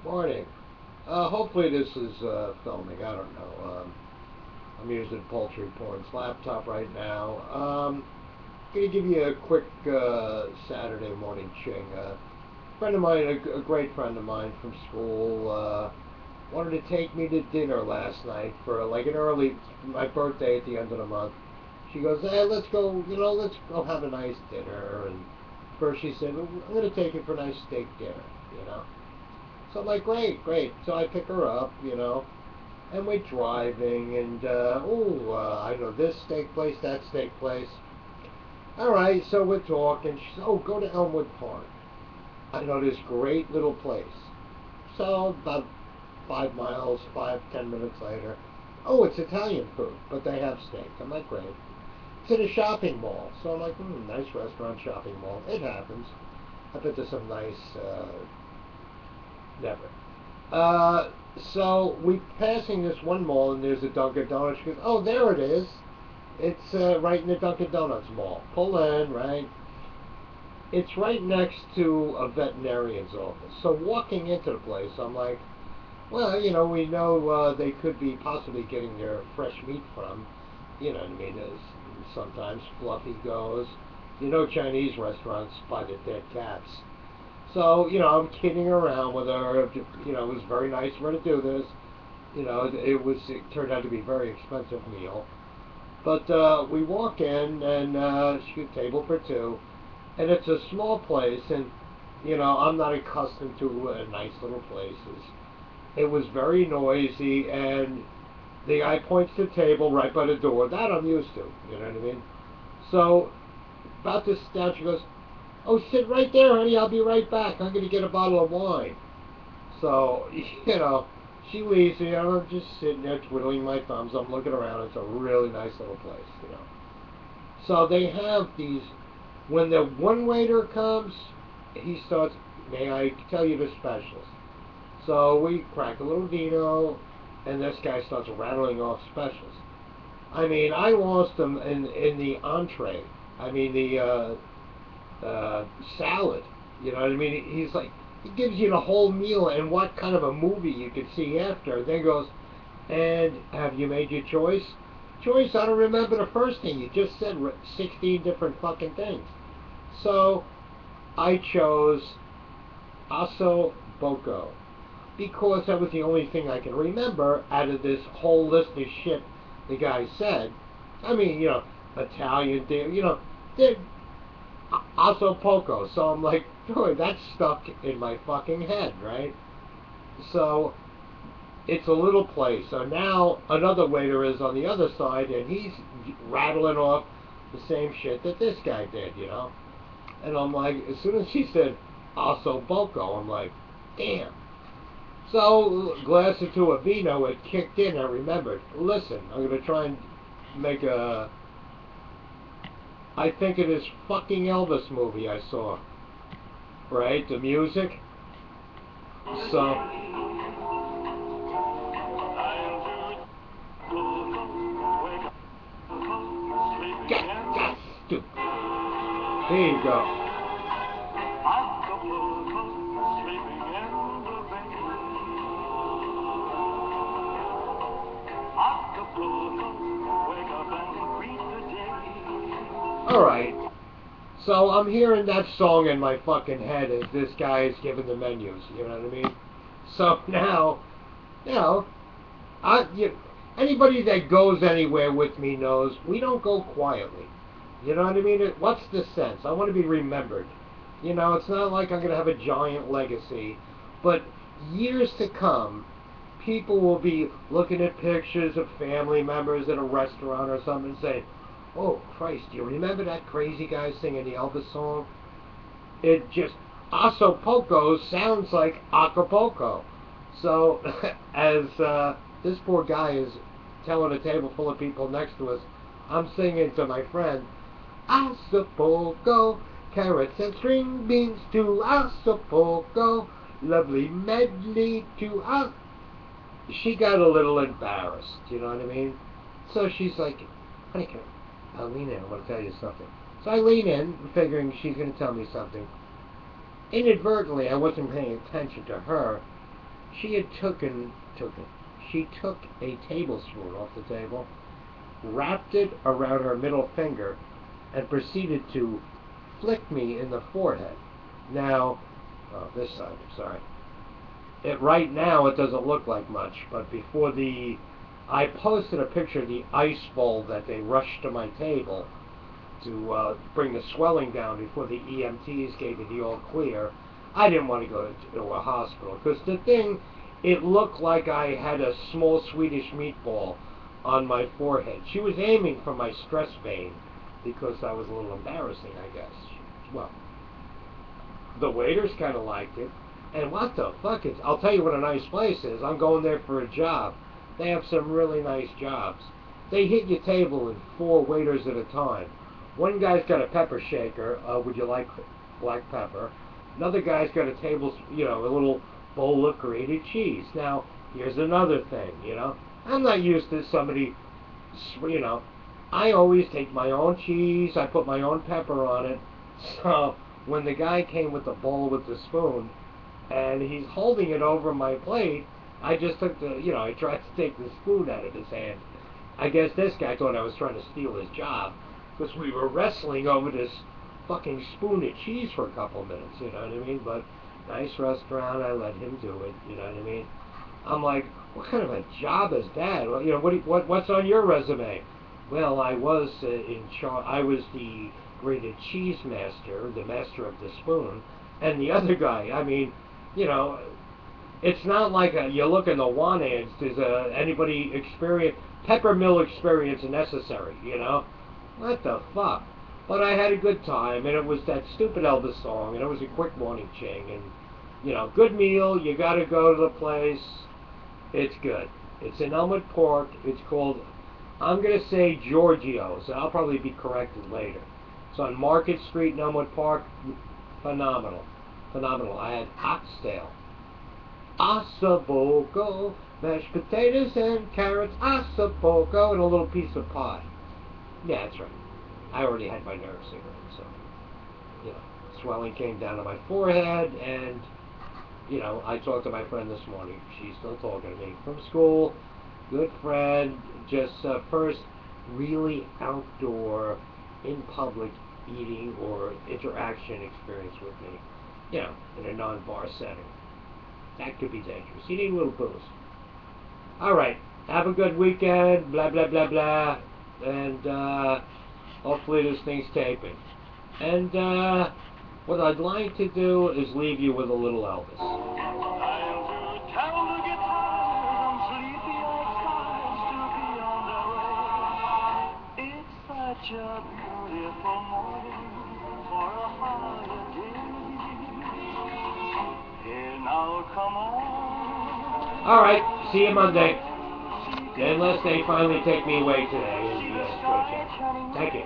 Morning. Hopefully this is filming. I don't know. I'm using Poultry Porn's laptop right now. Gonna give you a quick Saturday morning Ching. Friend of mine, a great friend of mine from school, wanted to take me to dinner last night for like an early, my birthday at the end of the month. She goes, hey, let's go, let's go have a nice dinner. And first she said, I'm gonna take you for a nice steak dinner, you know. So I'm like, great, great. So I pick her up, and we're driving, and I know this steak place, that steak place. All right, so we're talking. She said, oh, go to Elmwood Park. I know this great little place. So about 5 miles, 5, 10 minutes later, oh, it's Italian food, but they have steak. I'm like, great. It's in a shopping mall. So I'm like, nice restaurant, shopping mall. It happens. I've been to some nice, never. Uh, so we passing this one mall and there's a Dunkin' Donuts. She goes, oh, there it is. It's right in the Dunkin' Donuts mall. Pull in, right? It's right next to a veterinarian's office. So walking into the place, I'm like, well, we know they could be possibly getting their fresh meat from. You know what I mean? As sometimes Fluffy goes. Chinese restaurants buy the dead cats. So, I'm kidding around with her. It was very nice of her to do this. It turned out to be a very expensive meal. But we walk in, and she had a table for two. And it's a small place, and, I'm not accustomed to nice little places. It was very noisy, and the guy points to the table right by the door. That I'm used to, you know what I mean? So, about to sit down, she goes, oh, sit right there, honey. I'll be right back. I'm going to get a bottle of wine. So, she leaves. I'm just sitting there twiddling my thumbs. I'm looking around. It's a really nice little place. So they have these. When the one waiter comes, he starts, may I tell you the specials? So we crack a little vino, and this guy starts rattling off specials. I mean, I lost him in the entree. I mean, the salad. You know what I mean? He's like, he gives you the whole meal and what kind of a movie you could see after. Then goes, and have you made your choice? Choice? I don't remember the first thing. You just said 16 different fucking things. So I chose Aso Boko because that was the only thing I can remember out of this whole list of shit the guy said. I mean, Italian, they're Acapulco. So I'm like, boy, that's stuck in my fucking head, right? So it's a little place. So now another waiter is on the other side, and he's rattling off the same shit that this guy did. And I'm like, as soon as he said Acapulco, I'm like, damn. So glass or two of vino, it kicked in. I remembered. Listen, I'm gonna try and make a. I think of this fucking Elvis movie I saw. Right? The music. So. Get stupid. Here you go. Alright. So I'm hearing that song in my fucking head as this guy is giving the menus, you know what I mean? So now, you know, anybody that goes anywhere with me knows we don't go quietly. You know what I mean? What's the sense? I want to be remembered. It's not like I'm going to have a giant legacy, but years to come, people will be looking at pictures of family members at a restaurant or something and say, oh, Christ, do you remember that crazy guy singing the Elvis song? It just, Acapulco sounds like Acapulco. So, as this poor guy is telling a table full of people next to us, I'm singing to my friend, Acapulco, carrots and string beans to Acapulco, lovely medley to Acapulco. She got a little embarrassed, you know what I mean? So she's like, honey, I'll lean in, I want to tell you something. So I lean in, figuring she's going to tell me something. Inadvertently, I wasn't paying attention to her. She had she took a tablespoon off the table, wrapped it around her middle finger, and proceeded to flick me in the forehead. Now, this side, I'm sorry. Right now it doesn't look like much, but I posted a picture of the ice bowl that they rushed to my table to bring the swelling down before the EMTs gave me the all clear. I didn't want to go to a hospital because it looked like I had a small Swedish meatball on my forehead. She was aiming for my stress vein because I was a little embarrassing, I guess. Well, the waiters kind of liked it. And what the fuck is... I'll tell you what a nice place is. I'm going there for a job. They have some really nice jobs. They hit your table in 4 waiters at a time. One guy's got a pepper shaker. Would you like black pepper? Another guy's got a a little bowl of grated cheese. Now, here's another thing, I'm not used to somebody, I always take my own cheese. I put my own pepper on it. So, when the guy came with the bowl with the spoon, and he's holding it over my plate, I just took I tried to take the spoon out of his hand. I guess this guy thought I was trying to steal his job, because we were wrestling over this fucking spoon of cheese for a couple minutes, you know what I mean? But nice restaurant, I let him do it, you know what I mean? I'm like, what kind of a job is that? Well, what's on your resume? Well, I was in charge. I was the grated cheese master, the master of the spoon, and the other guy. I mean, it's not like you look in the want ads. Does anybody pepper mill experience necessary? What the fuck? But I had a good time, and it was that stupid Elvis song, and it was a quick morning, Ching, and good meal. You got to go to the place. It's good. It's in Elmwood Park. It's called, I'm going to say Giorgio's. I'll probably be corrected later. It's on Market Street in Elmwood Park. Phenomenal. Phenomenal. I had oxtail. Acapulco. Mashed potatoes and carrots. Acapulco. And a little piece of pie. Yeah, that's right. I already had my nerve cigarette, so, swelling came down to my forehead, and I talked to my friend this morning. She's still talking to me from school. Good friend. Just first really outdoor, in public eating or interaction experience with me. In a non-bar setting. That could be dangerous. You need a little booze. All right. Have a good weekend. Blah, blah, blah, blah. And hopefully this thing's taping. And what I'd like to do is leave you with a little Elvis. Such a beautiful morning for a holiday. Here now, come on. All right, see you Monday. Unless they finally take me away today. Thank you.